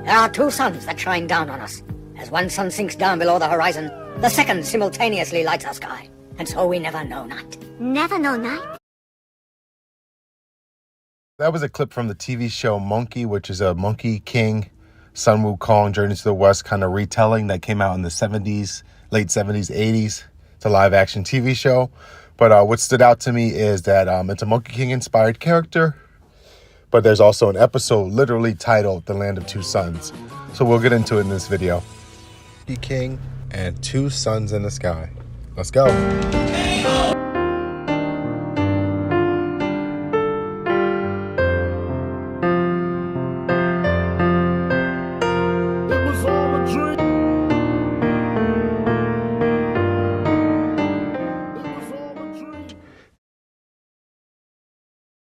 There are two suns that shine down on us. As one sun sinks down below the horizon, the second simultaneously lights our sky. And so we never know night. Never know night? That was a clip from the TV show Monkey, which is a Monkey King, Sun Wukong, Journey to the West kind of retelling that came out in the 70s, late 70s, 80s. It's a live action TV show. But what stood out to me is that it's a Monkey King inspired character. But there's also an episode literally titled The Land of Two Suns. So we'll get into it in this video. Monkey King and Two Suns in the Sky. Let's go.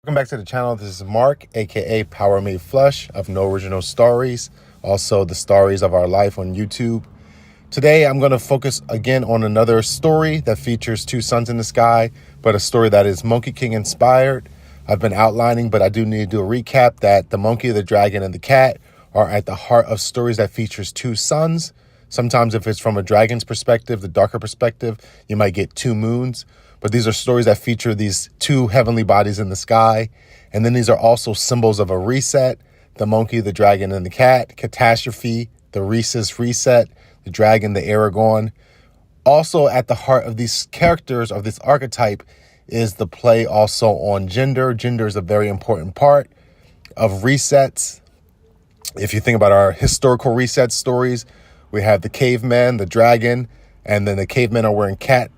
Welcome back to the channel. This is Mark, aka Power Made Flesh of No Original Stories, also the Stories of Our Life on YouTube. Today I'm going to focus again on another story that features two suns in the sky, but a story that is Monkey King inspired. I've been outlining, but I do need to do a recap that the monkey, the dragon, and the cat are at the heart of stories that features two suns. Sometimes if it's from a dragon's perspective, the darker perspective, you might get two moons. But these are stories that feature these two heavenly bodies in the sky. And then these are also symbols of a reset. The monkey, the dragon, and the cat. Catastrophe, the Rhesus reset. The dragon, the Aragorn. Also at the heart of these characters, of this archetype, is the play also on gender. Gender is a very important part of resets. If you think about our historical reset stories, we have the caveman, the dragon, and then the cavemen are wearing cat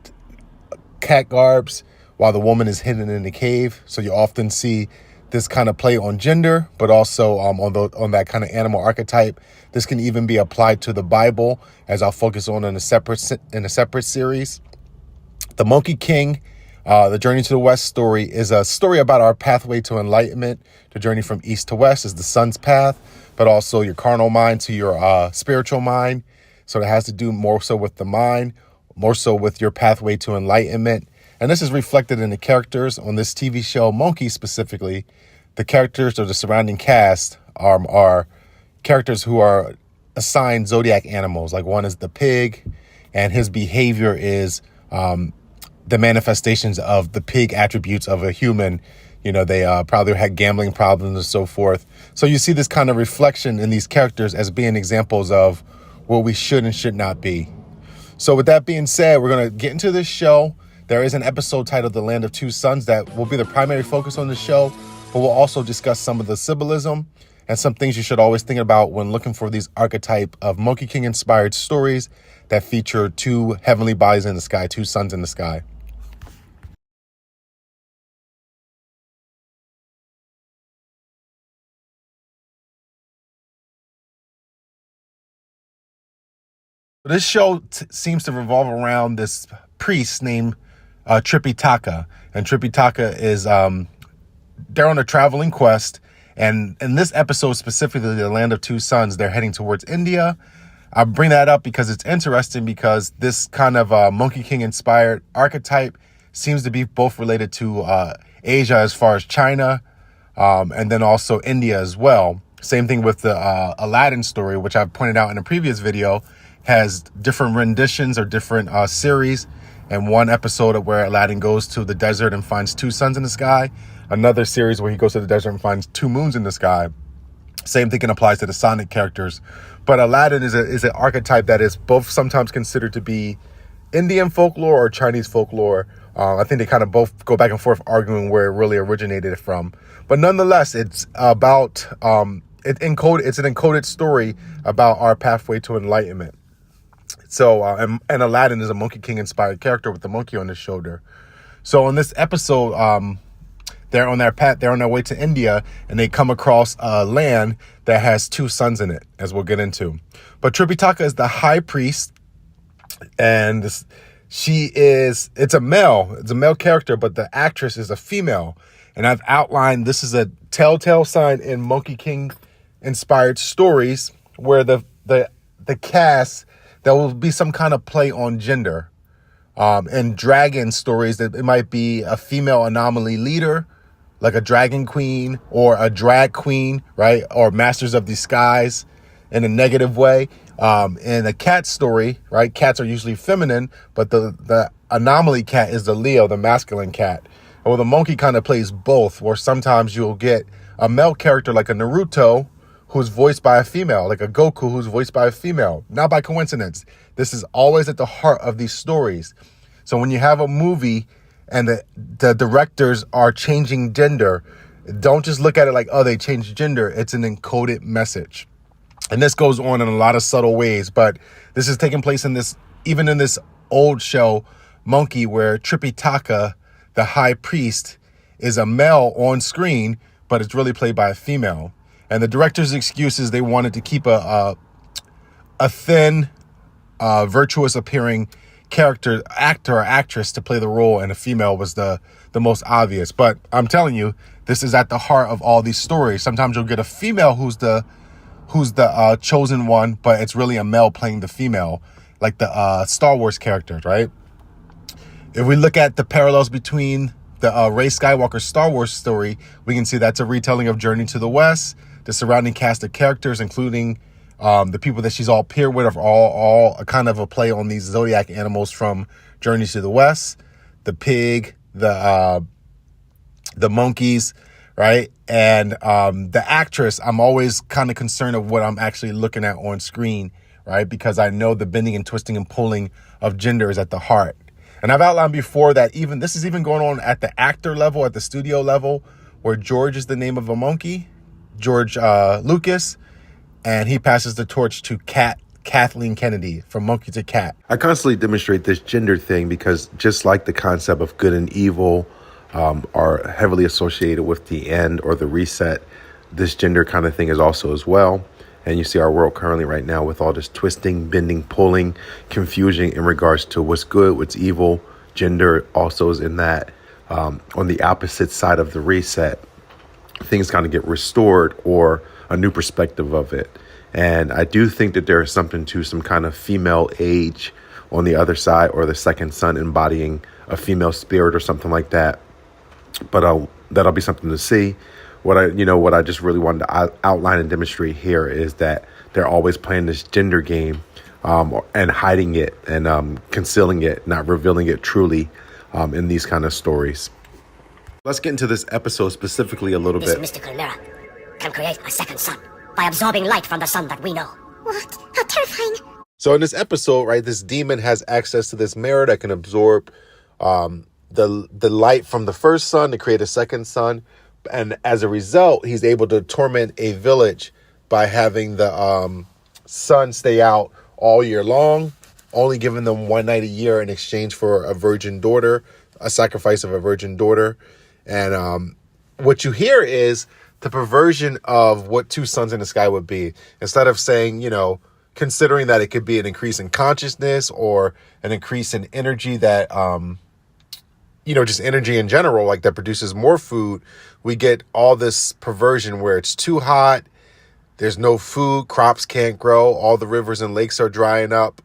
garbs while the woman is hidden in the cave. So you often see this kind of play on gender, but also on that kind of animal archetype. This can even be applied to the Bible, as I'll focus on in a separate series. The Monkey King, the Journey to the West story, is a story about our pathway to enlightenment. The journey from east to west is the sun's path, but also your carnal mind to your spiritual mind. So it has to do more so with the mind, more so with your pathway to enlightenment. And this is reflected in the characters on this TV show, Monkey specifically. The characters or the surrounding cast are characters who are assigned zodiac animals. Like one is the pig, and his behavior is the manifestations of the pig attributes of a human. You know, they probably had gambling problems and so forth. So you see this kind of reflection in these characters as being examples of what we should and should not be. So with that being said, we're going to get into this show. There is an episode titled The Land of Two Suns that will be the primary focus on the show, but we'll also discuss some of the symbolism and some things you should always think about when looking for these archetype of Monkey King inspired stories that feature two heavenly bodies in the sky, two suns in the sky. This show seems to revolve around this priest named Tripitaka. And Tripitaka is, they're on a traveling quest. And in this episode, specifically, The Land of Two Suns, they're heading towards India. I bring that up because it's interesting, because this kind of Monkey King inspired archetype seems to be both related to Asia as far as China, and then also India as well. Same thing with the Aladdin story, which I've pointed out in a previous video, has different renditions or different series. And one episode of where Aladdin goes to the desert and finds two suns in the sky. Another series where he goes to the desert and finds two moons in the sky. Same thing can apply to the Sonic characters. But Aladdin is an archetype that is both sometimes considered to be Indian folklore or Chinese folklore. I think they kind of both go back and forth arguing where it really originated from. But nonetheless, it's about it's an encoded story about our pathway to enlightenment. So, and Aladdin is a Monkey King inspired character with the monkey on his shoulder. So in this episode, they're on their way to India, and they come across a land that has two suns in it, as we'll get into. But Tripitaka is the high priest, and it's a male character, but the actress is a female. And I've outlined, this is a telltale sign in Monkey King inspired stories where the cast, there will be some kind of play on gender. In dragon stories, that it might be a female anomaly leader, like a dragon queen or a drag queen, right? Or masters of the skies. in a negative way. In a cat story, right, cats are usually feminine, but the anomaly cat is the Leo, the masculine cat. Well, the monkey kind of plays both, where sometimes you'll get a male character like a Naruto who's voiced by a female, like a Goku who's voiced by a female. Not by coincidence. This is always at the heart of these stories. So when you have a movie and the directors are changing gender, don't just look at it like, oh, they changed gender. It's an encoded message. And this goes on in a lot of subtle ways, but this is taking place even in this old show, Monkey, where Tripitaka, the high priest, is a male on screen, but it's really played by a female. And the director's excuse is they wanted to keep a thin, virtuous appearing actor or actress to play the role, and a female was the most obvious. But I'm telling you, this is at the heart of all these stories. Sometimes you'll get a female who's the chosen one, but it's really a male playing the female, like the Star Wars characters, right? If we look at the parallels between the Rey Skywalker Star Wars story, we can see that's a retelling of Journey to the West. The surrounding cast of characters, including the people that she's all paired with, are all a kind of a play on these zodiac animals from Journey to the West. The pig, the monkeys, right? And the actress, I'm always kind of concerned of what I'm actually looking at on screen, right? Because I know the bending and twisting and pulling of gender is at the heart. And I've outlined before that this is even going on at the actor level, at the studio level, where George is the name of a monkey, George Lucas, and he passes the torch to Kathleen Kennedy, from monkey to cat. I constantly demonstrate this gender thing because just like the concept of good and evil are heavily associated with the end or the reset, this gender kind of thing is also as well. And you see our world currently right now with all this twisting, bending, pulling, confusion in regards to what's good, what's evil. Gender also is in that. On the opposite side of the reset, things kind of get restored or a new perspective of it. And I do think that there is something to some kind of female age on the other side, or the second son embodying a female spirit or something like that. But that'll be something to see. What I just really wanted to outline and demonstrate here is that they're always playing this gender game and hiding it and concealing it, not revealing it truly in these kind of stories. Let's get into this episode specifically a little bit. This mystical mirror can create a second sun by absorbing light from the sun that we know. What? How terrifying. So in this episode, right, this demon has access to this mirror that can absorb the light from the first sun to create a second sun. And as a result, he's able to torment a village by having the sun stay out all year long, only giving them one night a year in exchange for a virgin daughter, a sacrifice of a virgin daughter. And what you hear is the perversion of what two suns in the sky would be. Instead of saying, considering that it could be an increase in consciousness or an increase in energy that, just energy in general, like that produces more food, we get all this perversion where it's too hot, there's no food, crops can't grow, all the rivers and lakes are drying up,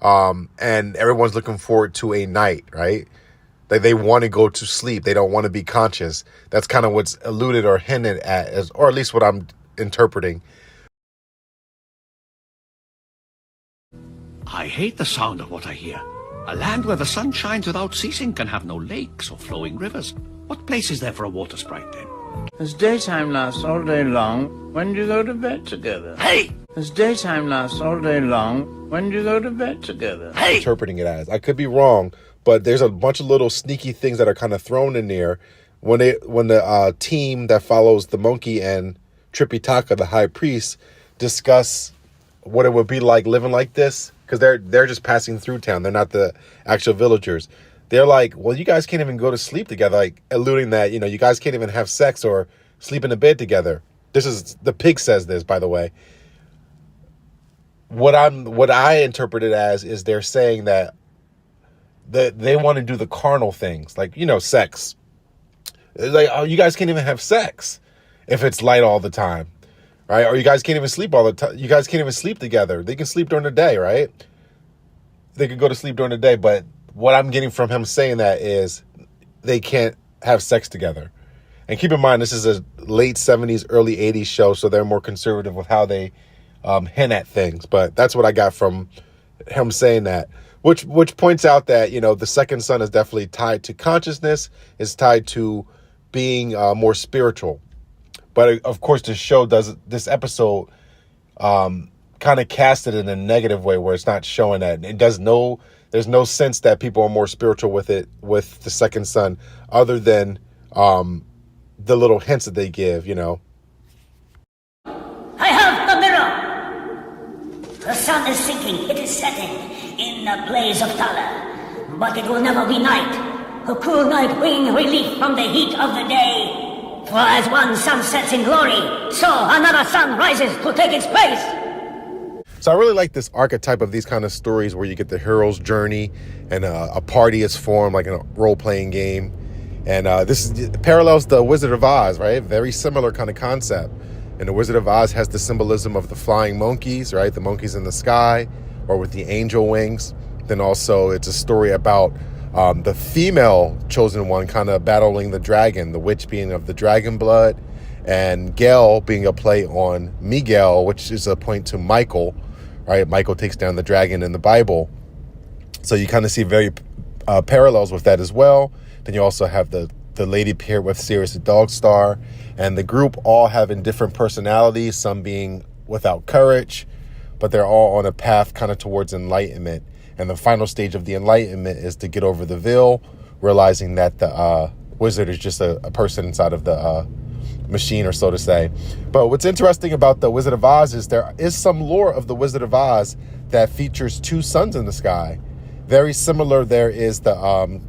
and everyone's looking forward to a night, right? Like they want to go to sleep. They don't want to be conscious. That's kind of what's alluded or hinted at, or at least what I'm interpreting. I hate the sound of what I hear. A land where the sun shines without ceasing can have no lakes or flowing rivers. What place is there for a water sprite then? As daytime lasts all day long, when do you go to bed together? Hey! As daytime lasts all day long, when do you go to bed together? Hey! Interpreting it as. I could be wrong, but there's a bunch of little sneaky things that are kind of thrown in there when the team that follows the monkey and Tripitaka, the high priest, discuss what it would be like living like this, because they're just passing through town. They're not the actual villagers. They're like, well, you guys can't even go to sleep together, like alluding that, you guys can't even have sex or sleep in a bed together. This is, the pig says this, by the way. What I interpret it as is they're saying that they want to do the carnal things, like, sex. Like, oh, you guys can't even have sex if it's light all the time, right? Or you guys can't even sleep all the time. You guys can't even sleep together. They can sleep during the day, right? They could go to sleep during the day, but what I'm getting from him saying that is they can't have sex together. And keep in mind, this is a late 70s, early 80s show, so they're more conservative with how they hint at things. But that's what I got from him saying that, which points out that, you know, the second son is definitely tied to consciousness, is tied to being more spiritual. But of course, this episode kind of cast it in a negative way, where it's not showing that. There's no sense that people are more spiritual with the second son, other than the little hints that they give, you know. I have the mirror. The sun is sinking, it is setting in a blaze of color, but it will never be night. A cool night bringing relief from the heat of the day. For as one sun sets in glory, so another sun rises to take its place. So I really like this archetype of these kind of stories where you get the hero's journey and a party is formed, like in a role-playing game. And this parallels the Wizard of Oz, right? Very similar kind of concept. And the Wizard of Oz has the symbolism of the flying monkeys, right? The monkeys in the sky, or with the angel wings. Then also it's a story about the female chosen one kind of battling the dragon, the witch being of the dragon blood, and Gel being a play on Miguel, which is a point to Michael, right? Michael takes down the dragon in the Bible. So you kind of see very parallels with that as well. Then you also have the lady paired with Sirius the Dog Star, and the group all having different personalities, some being without courage, but they're all on a path kind of towards enlightenment. And the final stage of the enlightenment is to get over the veil, realizing that the wizard is just a person inside of the machine, or so to say. But what's interesting about the Wizard of Oz is there is some lore of the Wizard of Oz that features two suns in the sky. Very similar, there is the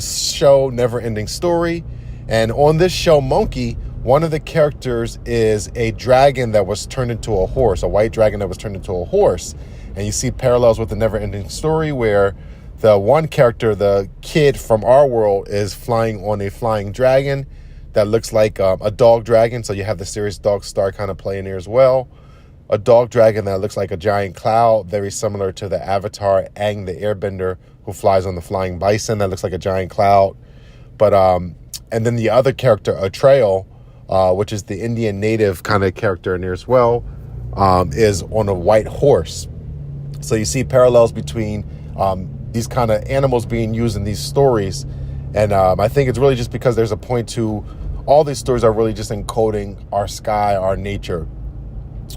show Never Ending Story. And on this show, Monkey, one of the characters is a dragon that was turned into a horse, a white dragon that was turned into a horse. And you see parallels with the Never Ending Story, where the one character, the kid from our world, is flying on a flying dragon that looks like a dog dragon. So you have the Sirius Dog Star kind of playing there as well. A dog dragon that looks like a giant cloud, very similar to the Avatar Aang the Airbender, who flies on the flying bison that looks like a giant cloud. But and then the other character, Atreyu, which is the Indian native kind of character in there as well, is on a white horse. So you see parallels between these kind of animals being used in these stories. And I think it's really just because there's a point to all these stories are really just encoding our sky, our nature.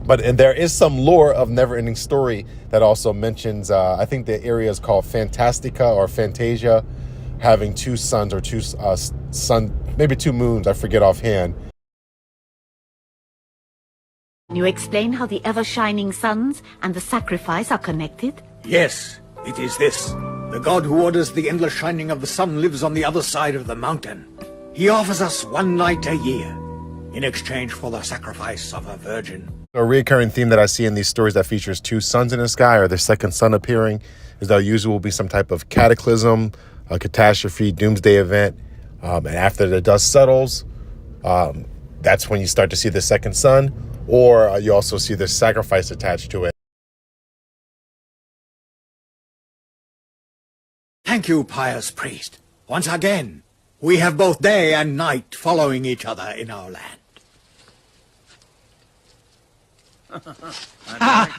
And there is some lore of Never Ending Story that also mentions, I think the area is called Fantastica or Fantasia, having two suns or maybe two moons, I forget offhand. Can you explain how the ever-shining suns and the sacrifice are connected? Yes, it is this. The god who orders the endless shining of the sun lives on the other side of the mountain. He offers us one night a year in exchange for the sacrifice of a virgin. A recurring theme that I see in these stories that features two suns in the sky, or the second sun appearing, is that usually will be some type of cataclysm, a catastrophe, doomsday event. And after the dust settles, that's when you start to see the second sun, or you also see the sacrifice attached to it. Thank you, pious priest. Once again, we have both day and night following each other in our land.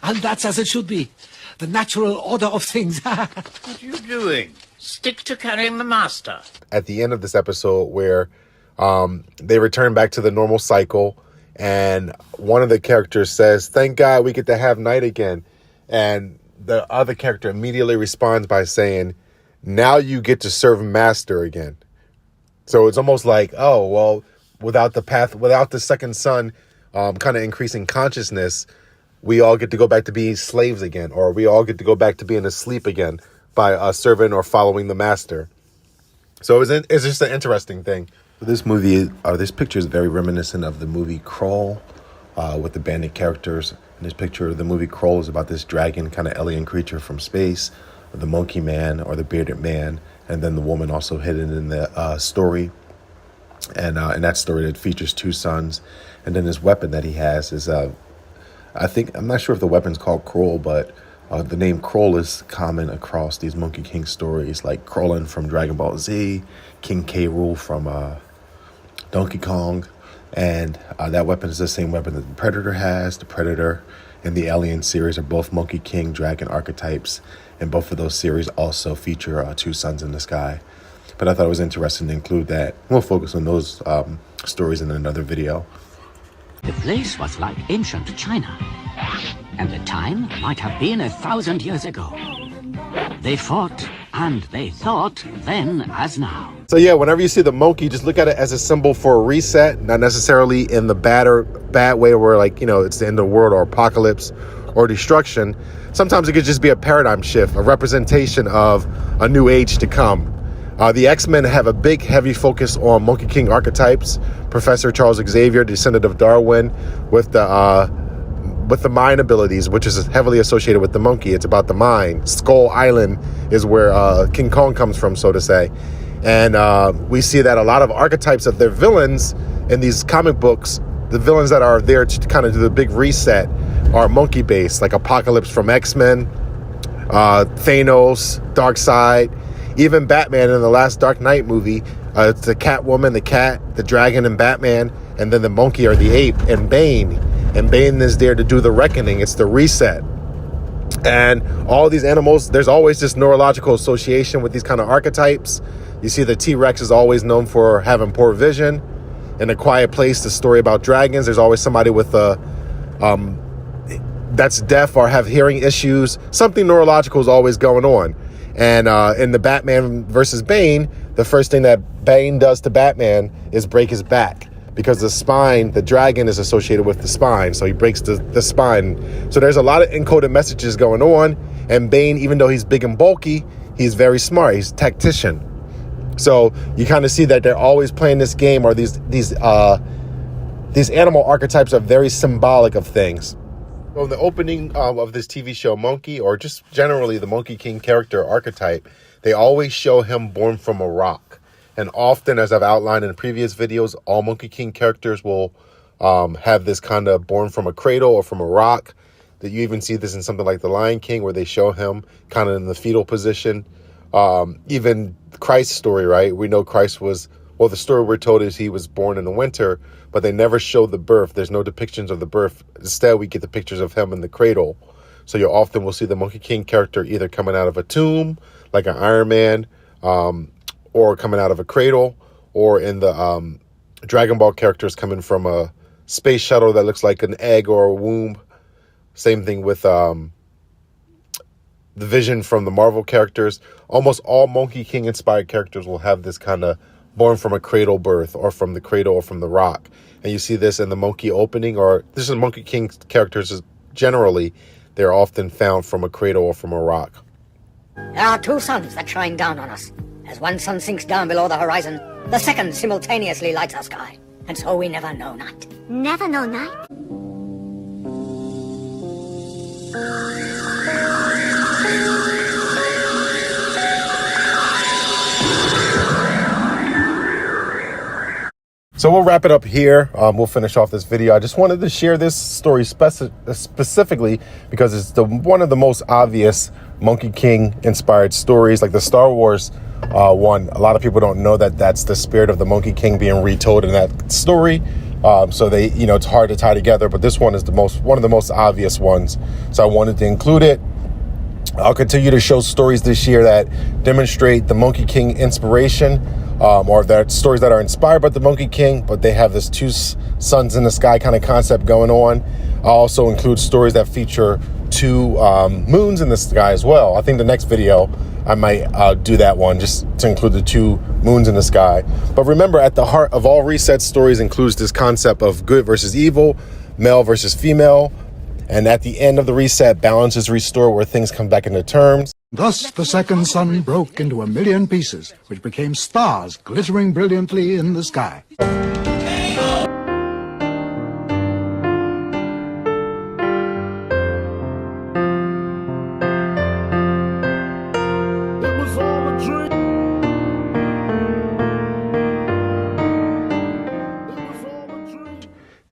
And that's as it should be. The natural order of things. What are you doing? Stick to carrying the master. At the end of this episode, where they return back to the normal cycle, and one of the characters says, "Thank God we get to have night again." And the other character immediately responds by saying, "Now you get to serve master again." So it's almost like, oh, well, without the second sun kind of increasing consciousness, we all get to go back to being slaves again, or we all get to go back to being asleep again by serving or following the master. So it's just an interesting thing. This movie, this picture is very reminiscent of the movie Kroll, with the bandit characters. In this picture, the movie Kroll is about this dragon kind of alien creature from space, the monkey man or the bearded man, and then the woman also hidden in the story. And in that story, it features two suns. And then this weapon that he has is, I'm not sure if the weapon's called Kroll, but the name Kroll is common across these Monkey King stories, like Krillin from Dragon Ball Z, King K. Rool from Donkey Kong. And that weapon is the same weapon that the Predator has. The Predator and the Alien series are both Monkey King dragon archetypes, and both of those series also feature two suns in the sky. But I thought it was interesting to include that. We'll focus on those stories in another video. The place was like ancient China, and the time might have been 1,000 years ago. They fought and they thought then as now. So yeah, whenever you see the monkey, just look at it as a symbol for a reset, not necessarily in the bad way where, like, you know, it's the end of the world or apocalypse or destruction. Sometimes it could just be a paradigm shift, a representation of a new age to come. The X-Men have a big, heavy focus on Monkey King archetypes. Professor Charles Xavier, descendant of Darwin, with the mind abilities, which is heavily associated with the monkey. It's about the mind. Skull Island is where King Kong comes from, so to say. And we see that a lot of archetypes of their villains in these comic books, the villains that are there to kind of do the big reset, are monkey-based, like Apocalypse from X-Men, Thanos, Darkseid, even Batman in the last Dark Knight movie. It's the Catwoman, the cat, the dragon, and Batman, and then the monkey or the ape, and Bane. And Bane is there to do the reckoning. It's the reset. And all these animals, there's always this neurological association with these kind of archetypes. You see the T-Rex is always known for having poor vision. In A Quiet Place, the story about dragons, there's always somebody with that's deaf or have hearing issues. Something neurological is always going on. And in the Batman versus Bane, the first thing that Bane does to Batman is break his back, because the spine, the dragon is associated with the spine. So he breaks the spine. So there's a lot of encoded messages going on. And Bane, even though he's big and bulky, he's very smart. He's a tactician. So you kind of see that they're always playing this game, or these animal archetypes are very symbolic of things. So in the opening of this TV show, Monkey, or just generally the Monkey King character archetype, they always show him born from a rock. And often, as I've outlined in previous videos, all Monkey King characters will have this kind of born from a cradle or from a rock. That you even see this in something like The Lion King, where they show him kind of in the fetal position. Even Christ's story, right? We know Christ was, well, the story we're told is he was born in the winter, but they never show the birth. There's no depictions of the birth. Instead, we get the pictures of him in the cradle. So you often will see the Monkey King character either coming out of a tomb, like an Iron Man, or coming out of a cradle, or in the Dragon Ball characters coming from a space shuttle that looks like an egg or a womb. Same thing with the Vision from the Marvel characters. Almost all Monkey King inspired characters will have this kind of born from a cradle birth, or from the cradle, or from the rock. And you see this in the Monkey opening, or this is Monkey King characters generally. They're often found from a cradle or from a rock. There are two suns that shine down on us. As one sun sinks down below the horizon, the second simultaneously lights our sky. And so we never know night. Never know night? So we'll wrap it up here. We'll finish off this video. I just wanted to share this story specifically because it's one of the most obvious Monkey King inspired stories, like the Star Wars one. A lot of people don't know that that's the spirit of the Monkey King being retold in that story. So they, it's hard to tie together, but this one is one of the most obvious ones. So I wanted to include it. I'll continue to show stories this year that demonstrate the Monkey King inspiration, or that stories that are inspired by the Monkey King, but they have this two suns in the sky kind of concept going on. I'll also include stories that feature two moons in the sky as well. I think the next video I might do that one, just to include the two moons in the sky. But remember, at the heart of all reset stories includes this concept of good versus evil, male versus female. And at the end of the reset, balance is restored, where things come back into terms. Thus the second sun broke into 1,000,000 pieces, which became stars glittering brilliantly in the sky.